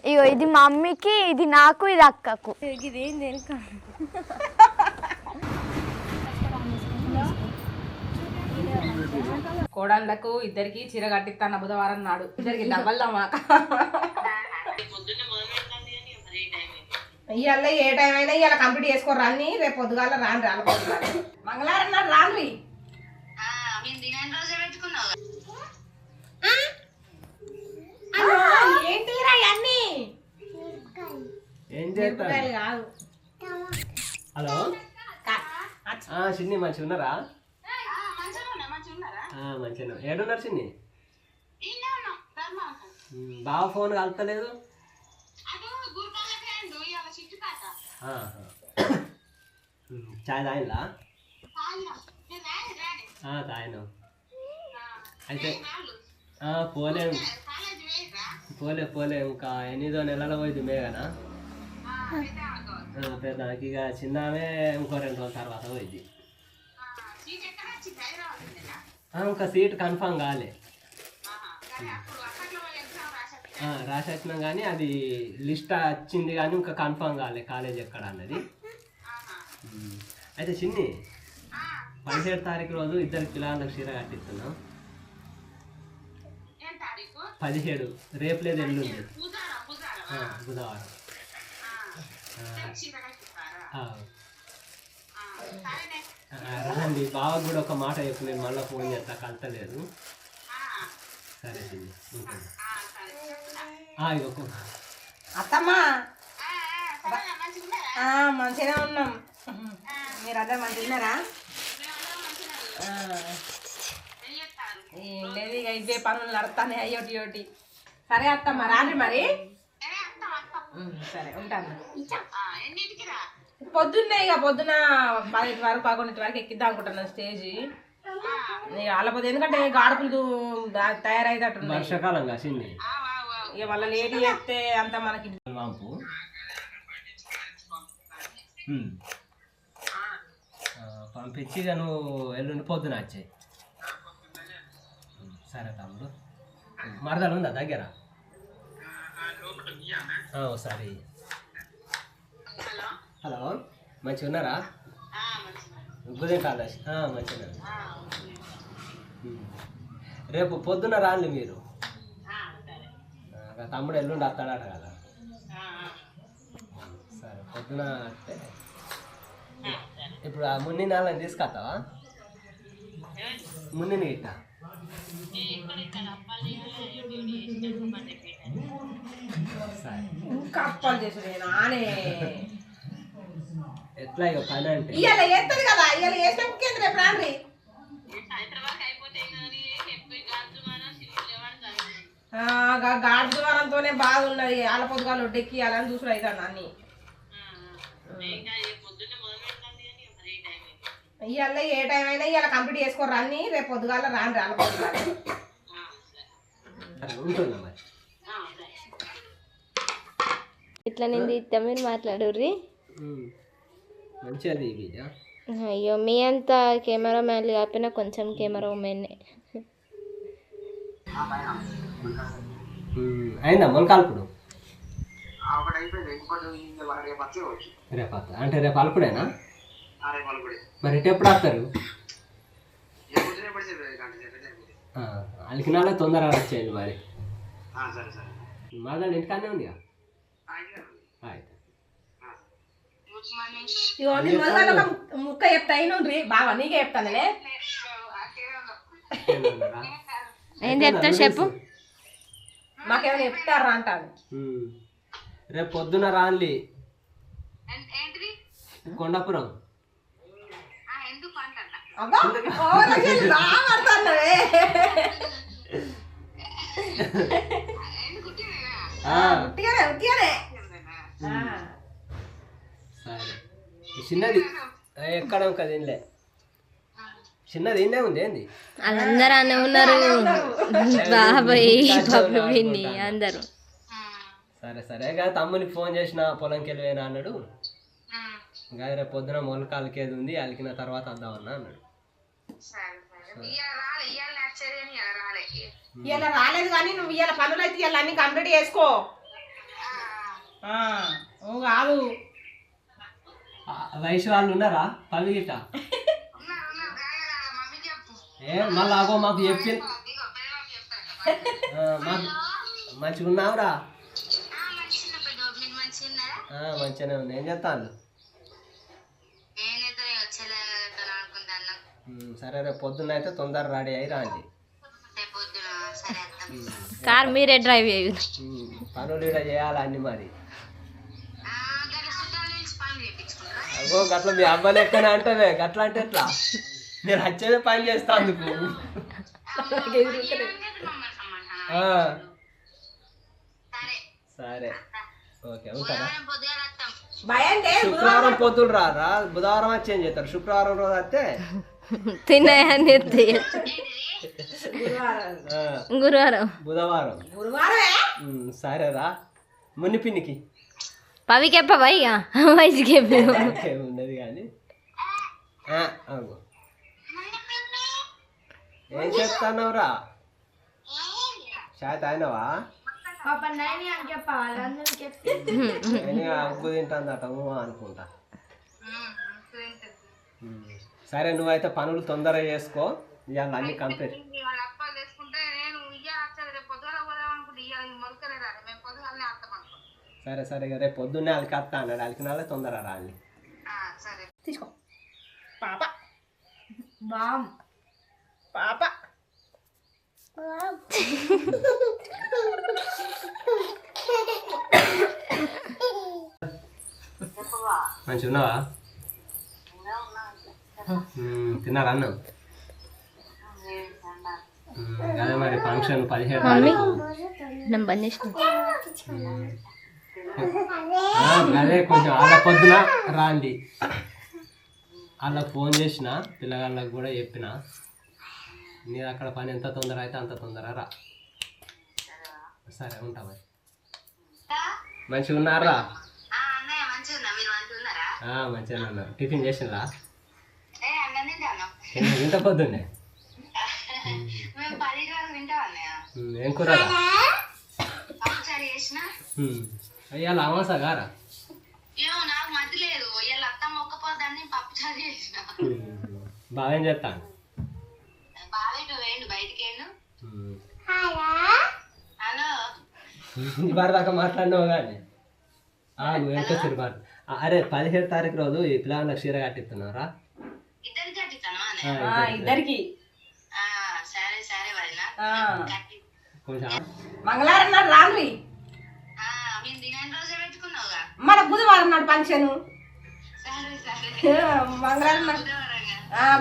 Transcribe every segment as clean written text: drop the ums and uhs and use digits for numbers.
ఇగో ఇది మా మమ్మీకి, ఇది నాకు, ఇది అక్కకు. ఇదేం దేనిక కోడళ్ళకు ఇద్దరికి చీర కట్టిస్తాను బుధవారం నాడు. ఇద్దరికి డబ్బల్దామా ఇవాళ ఏ టైం అయినా ఇవాళ కంప్లీట్ చేసుకోరు రాని. రేపు పొద్దుగాల రాను రాను మంగళవారం నాడు రాను. ఏంటిరా అన్ని ఏం చేస్తారు? కాదు. హలో చిన్ని మంచిగా ఉన్నారా? మంచిగా ఏడున్నారు చిన్ని? బాగా ఫోన్ కలుతలేదు. చాయ్ తాగిలా? తాగినాం. అయితే పోలే ఇంకా 8 నెలల పోయింది మేఘనా. పెద్దకి ఇక చిన్నమే ఇంకో 2 రోజుల తర్వాత పోయింది. ఇంకా సీట్ కన్ఫామ్ కాలే. రాసి వచ్చినాం కానీ అది లిస్ట్ వచ్చింది కానీ ఇంకా కన్ఫామ్ కాలే కాలేజ్ ఎక్కడ అన్నది. అయితే చిన్ని 17 తారీఖు రోజు 2 పిల్లలకు చీర కట్టిస్తున్నాం. 17 రేపు లేదు ఎల్లుండి బుధవారం. రండి. బావకు కూడా ఒక మాట చెప్పు, నేను మళ్ళీ ఫోన్ చేస్తా, కలతలేదు. సరే చిన్ని అత్తమ్మా మంచిగా ఉన్నాం. మీరందరూ మంచిగా ఉన్నారా? ఏం లేదు ఇక ఇవే పనులు నడుస్తానే అయ్యోటి ఒకటి. సరే అత్తమ్మా రాండి మరి. సరే ఉంటాను. పొద్దున్నే ఇక పొద్దున 10 వరకు 11 వరకు ఎక్కిద్దాం అనుకుంటున్నాను స్టేజి. వాళ్ళ ఎందుకంటే గాడుపులు తయారైతట్టు వర్షాకాలం ఇక వాళ్ళ లేడీ చేస్తే అంత మనకి పంపించి ఇక నువ్వు ఎల్లుండి పొద్దున వచ్చాయి. సరే తమ్ముడు. మరదలు ఉందా దగ్గర? సరే. హలో మంచిగా ఉన్నారా? ఉదయం కాలేజ్ మంచిగా. రేపు పొద్దున రాండి మీరు. తమ్ముడు ఎల్లుండి వస్తాడట కదా. సరే పొద్దున అంటే ఇప్పుడు ఆ మున్ని నాళ్ళని తీసుకొస్తావా? మున్నిని గిట్ట ఇంకా అప్పాలు చేసుడే నానే. ఎట్లా ఇక పని అంటే ఇవాళ వేస్తుంది కదా, ఇవాళ వేసినప్పుడు రేపు రాండి. గాడి ద్వారంతోనే బాధ ఉన్నది. ఆల పొద్దుగాలు డెక్కియాలని చూసుడు అవుతాను అన్ని. ఇవాళ ఏ టైం అయినా ఇవాళ కంప్లీట్ చేసుకోరు అన్ని. రేపు పొద్దుగాల రాను రాళ్ళ పొద్దుగాల ఇట్లా నేను ఇస్తా, మీరు మాట్లాడుర్రి. అయ్యో మీ అంత కెమెరా మ్యాన్లు కాకపోయినా కొంచెం కెమెరా ఉమెన్నే. అయిందా మొలకాల్పుడు? రేపు అంటే రేపు అల్పుడేనా? మరి ఎప్పుడు వస్తారు? అలికినాలే తొందరగా వచ్చేయండి మరి. మాదాలు ఇంటికానే ఉంది. ముక్క చెప్తా అయినండ్రి బావా, నీకే చెప్తానులే. ఏం చెప్తా చెప్పు. మాకేమైనా చెప్తారా అంటాను. రేపు పొద్దున రాన్లి కొండాపురం. సరే చిన్నది ఎక్కడ కదేంలే, చిన్నది ఏందే ఉంది. ఏంది వాళ్ళందరూ అనే ఉన్నారు, బాబాయ్ బాబు విన్ని అందరూ. సరే సరే తమ్ముని ఫోన్ చేసిన పొలంకి వెళ్ళిపోయినా అన్నాడు. ఇంకా రేపు పొద్దున మొలకాలకేది ఉంది, అలికిన తర్వాత వద్దామన్నా అన్నాడు. ఇలా రాలేదు కానీ నువ్వు ఇవాళ పనులు అయితే ఇవాళ అన్ని కంప్లీట్ చేసుకో. నువ్వు కాదు వయసు వాళ్ళు ఉన్నారా పవి గిట్ట మళ్ళీ అగో మాకు చెప్పి మంచిగా ఉన్నావురా మంచిగానే ఉంది ఏం చేస్తాను సరే రేపు పొద్దున్న అయితే తొందర రెడీ అయ్యి రాండి కార్ మీరే డ్రైవ్ చేయు పనులు ఇక్కడ చేయాలి అన్ని మరి అగో గట్ల మీ అబ్బాయి ఎక్కనే అంటావే గట్ల అంటే ఎట్లా నేను వచ్చేదే పని చేస్తా అందుకు సరే ఓకే ఉంటారా శుక్రవారం పొద్దులు రారా బుధవారం వచ్చి ఏం చేస్తారు శుక్రవారం రోజు వస్తే తిన్నాయని గురువారం బుధవారం సరేరా మునిపిన్నికి పవికి చెప్పవా ఇక వయసుకి ఉన్నది కానీ ఏం చెప్తానవరా షాయ్ తాగినవా ఉగ్గు తింటాందట అనుకుంటా సరే నువ్వైతే పనులు తొందరగా చేసుకో ఇవాళ అన్ని కంప్లీట్ సరే సరే రేపు పొద్దున్నే వాళ్ళకి వస్తా అన్నాడు అలికినాలే తొందరగా రాండి తీసుకో పాప బామ్ పాప మంచిగా ఉన్నావా తిన్నారా అన్నం అదే మరి ఫంక్షన్ 17 తారీఖు బంద్ చేసిన అదే కొంచెం వాళ్ళ పొద్దున రాండి వాళ్ళకి ఫోన్ చేసిన పిల్లగాళ్ళకి కూడా చెప్పిన మీరు అక్కడ పని ఎంత తొందర అయితే అంత తొందర రా సరే ఉంటా మరి మంచిగా ఉన్నారా మంచిగా ఉన్నారు టిఫిన్ చేసినరా ఇంత పొద్దున్నే ఏం కూర అయ్యా అమాసా గారా బాగా ఏం చేస్తాను వారి దాకా మాట్లాడినావు కానీ ఎంత సిరిబాటు అరే 17 తారీఖు రోజు ఈ పిల్లలకు చీర కట్టిస్తున్నారా ఇద్దరికి కొంచెం మంగళవారం నాడు రాండి మన బుధవారం నాడు ఫంక్షన్ మంగళవారం నాడు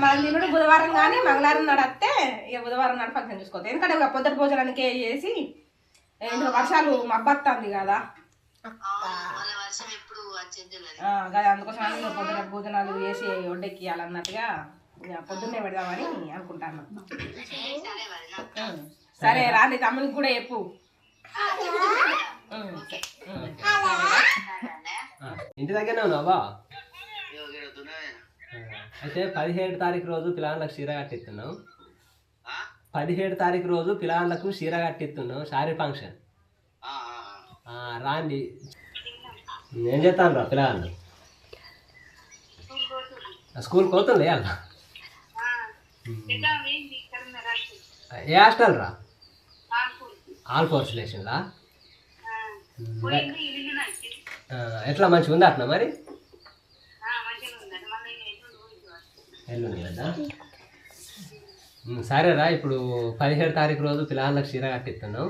మన తినుడు బుధవారం కానీ మంగళవారం నాడు వస్తే ఇక బుధవారం నాడు ఫంక్షన్ చూసుకోవచ్చు ఎందుకంటే ఇక పొద్దుటి భోజనానికి చేసి ఇంకా వర్షాలు మబ్బత్తుంది కదా అందుకోసం పొద్దున భోజనాలు చేసి ఒడ్డెక్కియాలన్నట్టుగా పొద్దున్నే పెడదామని అనుకుంటాను సరే రాండి తమ్ముడికి కూడా చెప్పు ఇంటి దగ్గరనే ఉన్నావా అయితే 17 తారీఖు రోజు పిల్లలకు చీర కట్టిస్తున్నాం 17 తారీఖు రోజు పిల్లలకు చీర కట్టిస్తున్నాం శారీ ఫంక్షన్ రాండి ఏం చేస్తాను రా పిల్లలు స్కూల్కి పోతుంది అలా ఏ హాస్టల్ రా ఆల్ ఫోర్ స్టేషన్లా ఎట్లా మంచిగా ఉంది అట్లా మరి ఎల్లుండి కదా సరేరా ఇప్పుడు 17 తారీఖు రోజు పిల్లలకు చీర కట్టిస్తున్నాం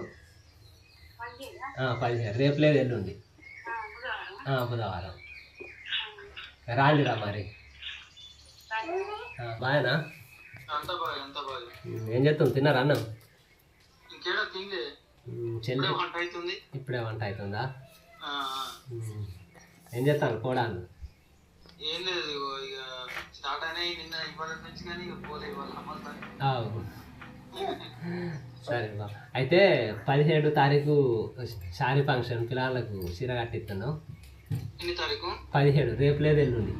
17 రేపు లేదు ఎల్లుండి బుధవారం రాండిరా మరి బాగా ఏం చేస్తాం తిన్నారా అన్నం చెల్లి ఇప్పుడే వంట అవుతుందా ఏం చేస్తాను కోడాలు ఏం లేదు ఇక స్టార్ట్ అయినాయి నిన్న ఇవాళ నుంచి కానీ పోలే సరే బా అయితే 17 తారీఖు శారీ ఫంక్షన్ పిల్లలకు చీర కట్టిస్తున్నాం ఎన్ని తారీఖు 17 రేపు లేదు ఎల్లుండి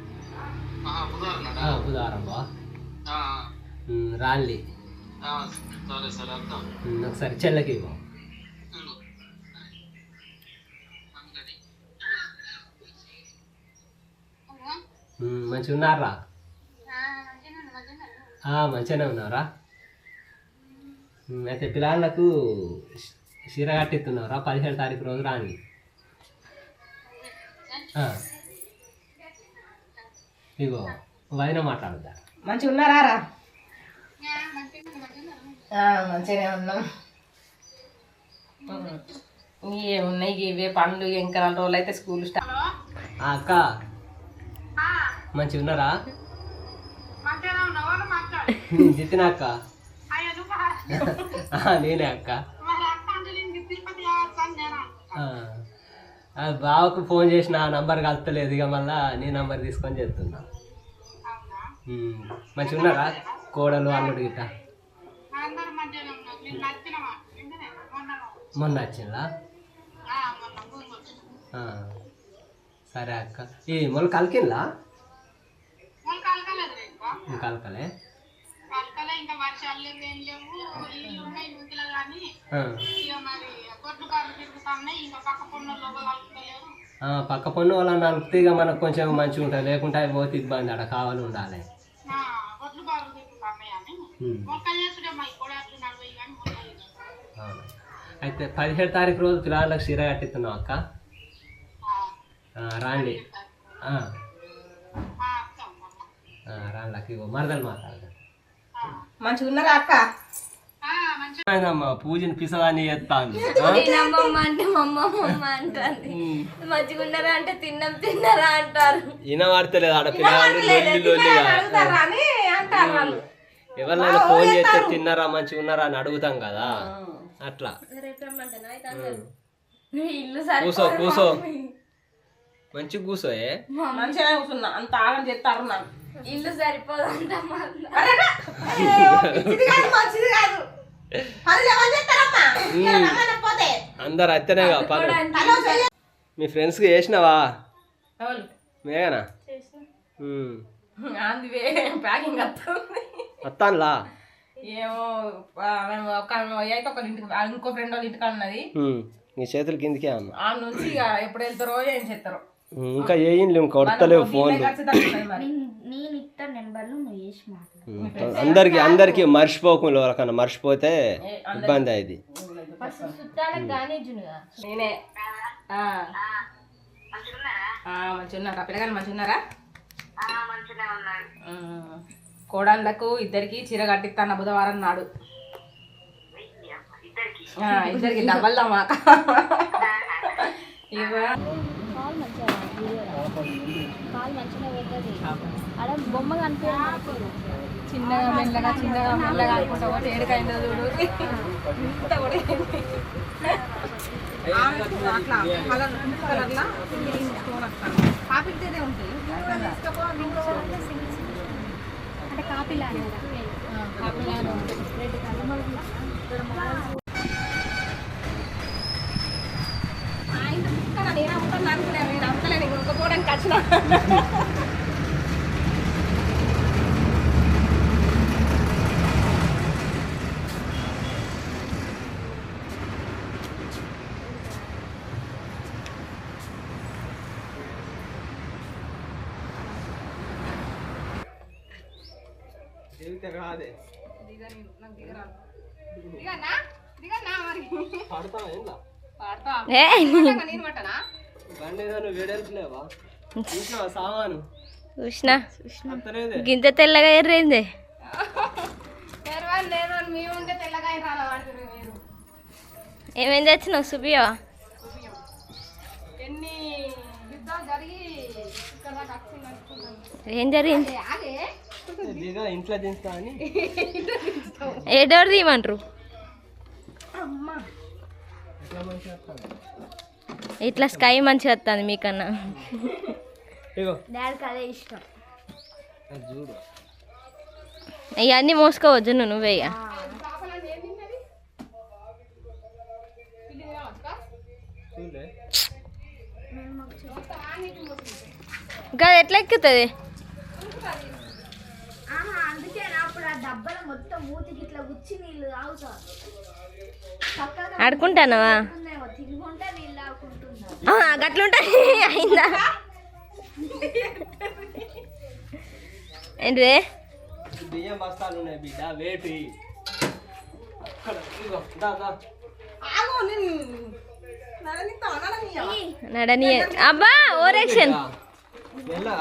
బుధవారం బా రాళ్ళి సరే సరే అర్థం ఒకసారి చెల్లకి ఇవ్వ మంచిగా ఉన్నారా? మంచిగానే ఉన్నారా? అయితే పిల్లలకు చీర కట్టిస్తున్నారా? 17 తారీఖు రోజు రాని. ఇగో వదిన మాట్లాడద్దా? మంచిగా ఉన్నారా రా? మంచిగానే ఉన్నాం. ఏమున్నాయి ఇవే పండ్లు, ఇంకా 4 రోజులు అయితే స్కూల్ స్టార్ట్. అక్క మంచిగా ఉన్నారా? జితిన అక్క. నేనే అక్క. బావకు ఫోన్ చేసిన నంబర్ కలుస్తలేదు, ఇక మళ్ళా నీ నంబర్ తీసుకొని చెప్తున్నా. మంచిగా ఉన్నారా కోడలు అల్లుడు గిట్ట? మొన్న వచ్చిందా? సరే అక్క. ఈ మొన్న కలికిందా? కలకలే. పక్క పన్ను వాళ్ళని నలిపితే ఇక మనకు కొంచెం మంచిగా ఉంటుంది, లేకుంటే అవి పోతే ఇబ్బంది. అక్కడ కావాలి ఉండాలి. అయితే 17 తారీఖు రోజు పిల్లలకు చీర కట్టిస్తున్నావు అక్క. రాండి రాండి మరదలు మాట్లాడదా? మంచిగా ఉన్నారా అక్క? పూజని పిసదాన్ని చేస్తాను. అంటే మమ్మ అంటుంది. మంచిగా ఉన్నారా అంటే తిన్నారా అంటారు. వినవాడతలేదు ఆడ పిల్లలు. ఎవరినైనా ఫోన్ చేస్తే తిన్నారా మంచిగా ఉన్నారా అని అడుగుతాం కదా, అట్లా. కూసో కూసో మంచిగా కూసోయే. మంచిగా కూర్చున్నా, అంత ఆగం చేస్తారు. నాకు ఇల్లు సరిపోదు అంట. అందరు అత్తనేగా పని. మీ ఫ్రెండ్స్కి చేసినావా? మేఘనా ప్యాకింగ్ వస్తానులా. ఏమో అయితే ఒక ఇంటికి, ఇంకో ఫ్రెండ్ వాళ్ళ ఇంటికి అన్నది. నీ చేతులు కిందికే అన్న. ఆ నుంచి ఇక ఎప్పుడు వెళ్తారో ఏం చేస్తారో. ఇంకా ఏం కొడతలేవు ఫోన్లు. అందరికి మర్చిపోకుండా వాళ్ళకన్నా మర్చిపోతే ఇబ్బంది అయింది. నేనే మంచిగా ఉన్నారా పిల్లగాని? మంచిగా ఉన్నారా? కోడళ్ళకు ఇద్దరికి చీర కట్టిస్తాను బుధవారం నాడు. ఇద్దరికి డబ్బల్దా మాక. బొమ్మ కనిపించదు. చిన్నగా మెల్లగా అనుకుంటా పోతే ఏడుకైందో చూడు. అట్లా కలర్లా కాపీతేనే ఉంటాయి. అంటే కాపీలా నేను అమ్ముతాను అనుకున్నాను. నేను అమ్మలేను, ఇంకొకడానికి వచ్చిన. చూసినా గింత తెల్లగా ఎర్రైంది. ఏమేం తెచ్చినావు సుబియా? ఏం జరిగింది? ఏ డోర్ తీయమంటారు? ఇట్లా స్కై మంచిగా వస్తుంది మీకన్నా. డాడీకి అదే ఇష్టం. ఇవన్నీ మోసుకోవచ్చు నువ్వే. ఇంకా ఎట్లా ఎక్కుతుంది? ఆడుకుంటానవా? గట్లుంటా అయిందా? ఏంటిదే బియ్యం బస్తాలు ఉన్నాయి బిడ్డ వేటి అక్కడ ఇదిగో, దా, దా. ఆగు నేను నడనిస్తావా? నడనియ్యవా? నడని అబ్బా ఓరెక్షన్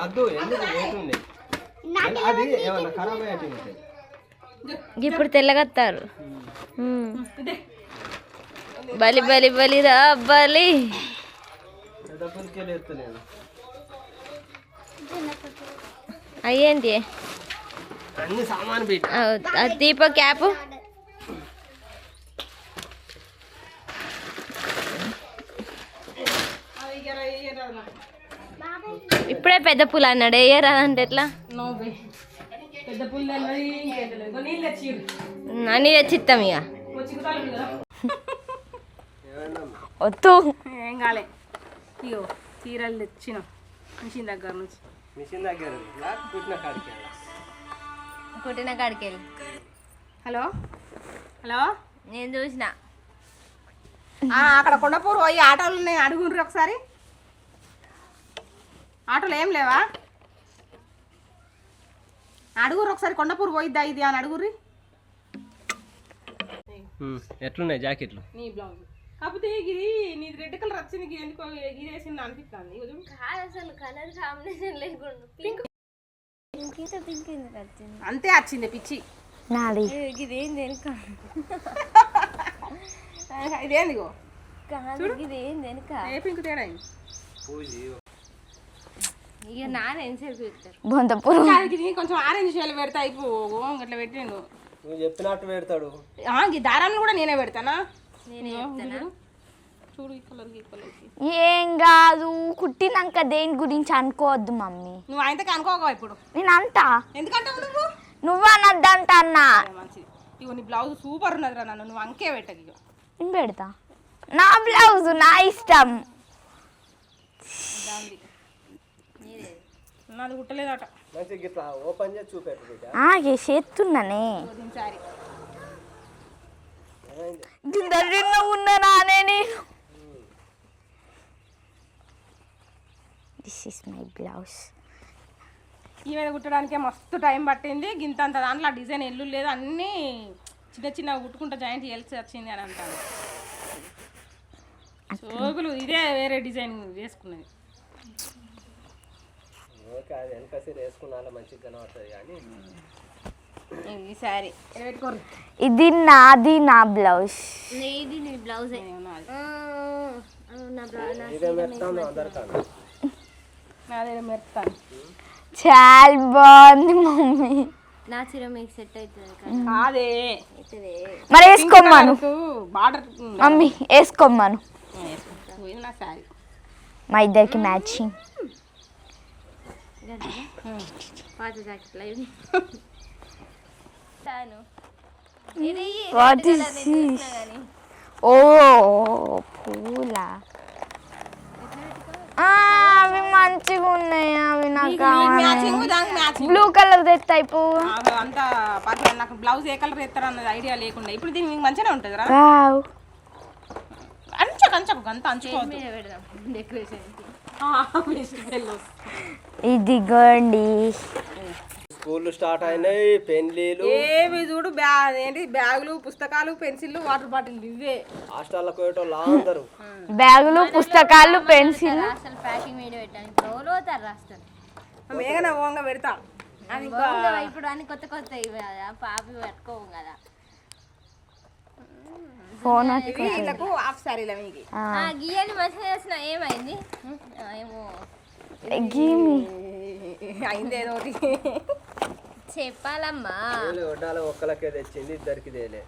అద్దు ఎందుకు వేటి ఉంది అది ఏమన్నా ఖరాబ్ అయ్యేటి ఉంటాయి. ఇప్పుడు తెల్లగత్తారు బలి బలి బలి రా బలి పెద్ద పురికేలు ఎత్తలేను అయ్యేంటి అన్ని సామాన్ బిడ్డ అది దీప క్యాప్ ఇప్పుడే పెద్ద పూలు అన్నాడు వేయరా అంటే ఎట్లా పెద్ద పుల్లు అన్నది ఇంకేంటలేదు నీళ్ళు తెచ్చిరు అన్నీ తెచ్చిస్తాం ఇక చిక్కుతాలు ఉంది కదా వద్దు ఏం కాలే ఇగో చీరలు తెచ్చినాం మిషన్ దగ్గర నుంచి మిషన్ దగ్గర పుట్టిన కాడికి పుట్టిన కాడికి వెళ్ళి హలో హలో నేను చూసిన అక్కడ కొండపూరు పోయి ఆటోలు ఉన్నాయి అడుగుండ్రి ఒకసారి ఆటోలు ఏం లేవా అడుగురు ఒకసారి కొండపూరు పోయిద్దా ఇది అని అడుగుర్రి ఎట్లున్నాయి జాకెట్లు నీ బ్లౌజ్ కాకపోతే ఇది నీది రెడ్ కలర్ వచ్చింది ఇది ఎందుకో ఇది వేసింది అనిపిస్తుంది అసలు కలర్ కాంబినేషన్ లేకుండా పింక్ పింక్ అంతే వచ్చింది పిచ్చి నాది ఇదేంది ఇదేందిగో ఇదేంది వెనుక ఏ పింక్ తేడా అయింది ఇక నాన్న ఎంతసేపు చెప్తారు ఇది కొంచెం ఆరెంజ్ షేల్ పెడతా అయిపో అట్లా పెట్టిండు నువ్వు చెప్పినట్టు పెడతాడు ఈ దారాన్ని కూడా నేనే పెడతానా నేనే చెప్తానా చూడు ఈ కలర్ ఈ కలర్ ఏం కాదు కుట్టినాక దేని గురించి అనుకోవద్దు మమ్మీ. నువ్వు ఆయనకి అనుకోగా ఇప్పుడు నేను అంటా ఎందుకంటావు నువ్వు నువ్వనద్దంట అన్నా. మంచిది ఇగో నీ బ్లౌజ్ సూపర్ ఉన్నదిరా నన్ను నువ్వు అంకే పెట్టకు ఇక నేను పెడతా నా బ్లౌజ్ నా ఇష్టం. నాది కుట్టలేదట ఓపెన్ చేసి చూపెట్టు చేస్తున్నానే సారీ గిన్నె ఉన్నానా నేను. This is my blouse. ఈమె కుట్టడానికే మస్తు టైం పట్టింది గింతంత దాంట్లో డిజైన్ ఎల్లు లేదు అన్నీ చిన్న చిన్న కుట్టుకుంటా జాయింట్ ఎల్సి వచ్చింది అని అంటాను. సోకులు ఇదే వేరే డిజైన్ వేసుకున్నది. ఓకే అది వెనకసరి వేసుకున్నా మంచిగా కనబడుతుంది కానీ ఈ శారీ పెట్టుకోరు ఇది నాది నా బ్లౌజ్. ఇది నీ బ్లౌజ్ ఇదే మెత్తాను అందరికన్నా నాదే మెరుస్తాను. చాలా బాగుంది మమ్మీ. నా చీర మీకు సెట్ అవుతుంది కాదే మరి వేసుకోమ్మను బార్డర్ మమ్మీ, వేసుకోమ్మను. నా శారీ మా ఇద్దరికి మ్యాచింగ్. పాత జాకెట్లా ఇది వాట్ ఇస్ దిస్? ఓ పూలా అవి మంచిగా ఉన్నాయి. అవి నాకు మ్యాచింగ్ దానికి మ్యాచింగ్ బ్లూ కలర్ తెస్తాయి పువ్వు. అంతా పర్లేదు. నాకు బ్లౌజ్ ఏ కలర్ వేస్తారు అన్నది ఐడియా లేకుండా ఇప్పుడు దీనికి మీకు మంచిగానే ఉంటుంది రా. అంచకు అంచకు అంత అంచుకోవద్దు. పెడదాం డెకరేషన్. ఇదిగోండి స్కూల్ స్టార్ట్ అయినాయి, పెన్లీలు ఏవి చూడు ఏంటి బ్యాగులు పుస్తకాలు పెన్సిళ్ళు వాటర్ బాటిల్ ఇవే. హాస్టల్లకు పోయేటోళ్ళు అందరూ బ్యాగులు పుస్తకాలు పెన్సిల్. అసలు ప్యాకింగ్ వీడియో పెట్టాను ఇప్పుడు ఎవరు పోతారు రాస్తారు మేఘన ఓంగా పెడతా అది ఇప్పుడు అన్ని కొత్త కొత్త ఇవి కదా పాపి పెట్టుకోవు కదా. ఫోన్ వీళ్ళకు హాఫ్ సారీల మీకు గియ్యని మంచిగా చేసిన ఏమైంది ఏమో అయిందేదో ఒకటి చెప్పాలమ్మా. వడ్డాల ఒక్కలకే తెచ్చింది, ఇద్దరికి తేలే.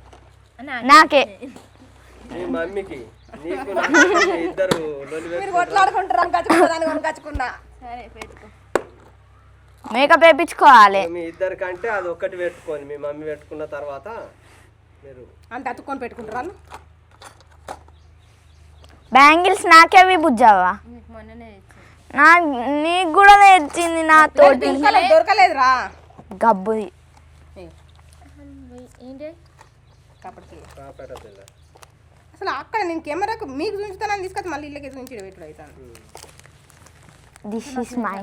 నాకే మీ మమ్మీకి నీకు ఇద్దరు మీరు కొట్లాడుకుంటారు కచ్చుకున్నా కచ్చుకున్నా. సరే పెట్టుకో. మేకప్ వేయించుకోవాలి. మీ ఇద్దరికంటే అది ఒక్కటి పెట్టుకొని మీ మమ్మీ పెట్టుకున్న తర్వాత మీరు అంత అతుక్కొని పెట్టుకుంటారు. బ్యాంగిల్స్ నాకేవి బుజ్జావా? మీకు మొన్ననే తెచ్చాను. నీకు కూడా తెచ్చింది నాతోటి. దొరకలేదురా గబ్బుది. ఏంటి అసలు అక్కడ నేను కెమెరాకు మీకు చూపిస్తానని తీసుకొచ్చి మళ్ళీ ఇళ్ళకి చూపించి పెట్టుడు అవుతాను. దిస్ ఇస్ మై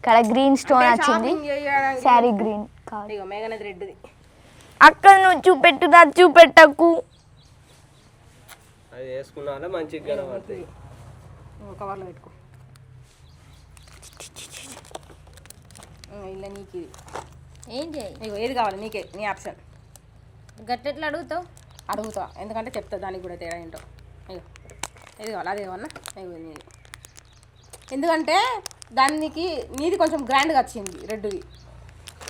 ఇక్కడ గ్రీన్ స్టోన్ వచ్చింది, షాపింగ్ చేయడానికి శారీ గ్రీన్ కాదు. ఇగో మేఘనది రెడ్ది. అక్క నువ్వు చూపెట్టు, నాకు చూపెట్టకు. అది వేసుకున్నా మంచిగా కనబడుతుంది. కవర్లో పెట్టుకో. ఇలా నీకు ఇది ఏం చేయి ఇగో ఏది కావాలి నీకే, నీ ఆప్షన్. గట్టెట్లా అడుగుతావు? అడుగుతా, ఎందుకంటే చెప్తా దానికి కూడా తేడా ఏంటో. ఇగో ఏది కావాలి అదే కావాలన్నా, ఇగో నీది. ఎందుకంటే దానికి నీది కొంచెం గ్రాండ్గా వచ్చింది రెడ్ది,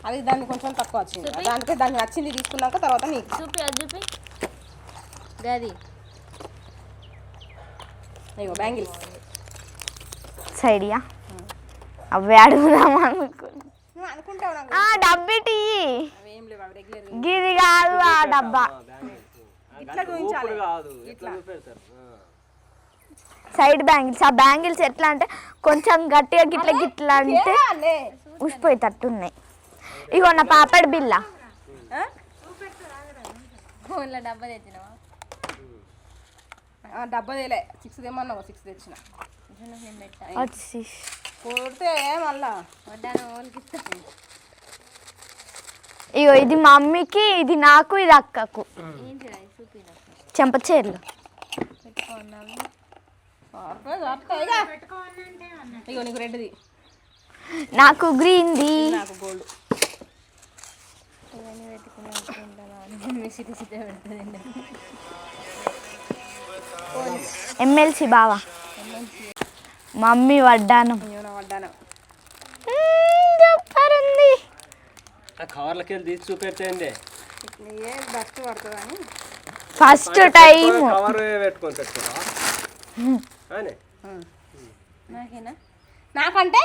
అది దాన్ని కొంచెం తక్కువ వచ్చింది. దానికి దానికి నచ్చింది తీసుకున్నాక తర్వాత నీకు చూపి, అది చూపి. గది ఇగో బ్యాంగిల్స్. సైడియా అవి అడుగుదాం అనుకున్నా. నువ్వు అనుకుంటావు నాకు డబ్బిటి అవేం లేవు, అవి రెగ్యులర్ గిది కాదు ఆ డబ్బా. ఇట్లా చూపించాలి. ఇట్లా చూపెడతారు. Side bangles. ఆ బ్యాంగిల్స్ ఎట్లా అంటే కొంచెం గట్టిగా గిట్ల గిట్లా అంటే ఉసిపోయేటట్టున్నాయి. ఇగో నా పాపడి బిల్ల. ఫోన్లో డబ్బా తెచ్చినావా? డబ్బా తేలే, 6 తెమ్మన్నావు, 6 తెచ్చిన. నేను పెట్టా వచ్చి కొడితే మళ్ళా వడ్డాను వాళ్ళకి ఇస్తాను. ఇగో ఇది మా మమ్మీకి, ఇది నాకు, ఇది అక్కకు. ఏంటి అది చూపి నాకు. చెంపచేర్లు. పెట్టుకున్నాము. ఇగో నీకు రెడ్ది, నాకు గ్రీన్ది. నాకు గోల్డ్. ఇవన్నీ పెట్టుకున్నాను. సిటీ సిటీ పెడుతుంది. ఎమ్మెల్సీ బావా, మమ్మీ వడ్డానం. నేను వడ్డాను. సూపర్ ఉంది. ఆ కవర్లకి వెళ్ళి తీసి చూపెట్టండి. ఏ బస్ట్ పడుతుందని ఫస్ట్ టైం కవర్ పెట్టుకొని పెట్టుకున్నా నాకేనా? నాకంటే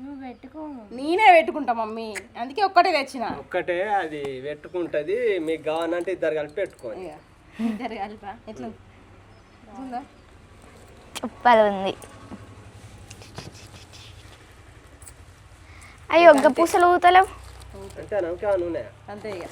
నువ్వు పెట్టుకో. నేనే పెట్టుకుంటా మమ్మీ, అందుకే ఒక్కటే తెచ్చిన. ఒక్కటే అది పెట్టుకుంటది, మీకు కావాలంటే ఇద్దరు కలిపి పెట్టుకోండి. ఇక ఇద్దరు కలిపా ఎట్లా ఉందా? సూపర్ ఉంది. అయ్యో ఒక్క పూసలు ఊతలేవు. అంతేనా? ఇంకా నూనె అంతే ఇక.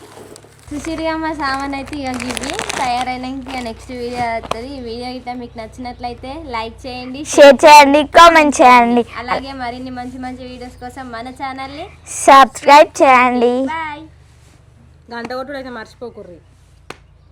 సుశీర్గా మా సామాన్ అయితే ఇక గివి తయారైనాక నెక్స్ట్ వీడియో వస్తుంది. ఈ వీడియో ఇట్లా మీకు నచ్చినట్లయితే లైక్ చేయండి, షేర్ చేయండి, కామెంట్ చేయండి, అలాగే మరిన్ని మంచి మంచి వీడియోస్ కోసం మన ఛానల్ని సబ్స్క్రైబ్ చేయండి. బాయ్. గంట కొట్టుడు అయితే మర్చిపోకుర్రి.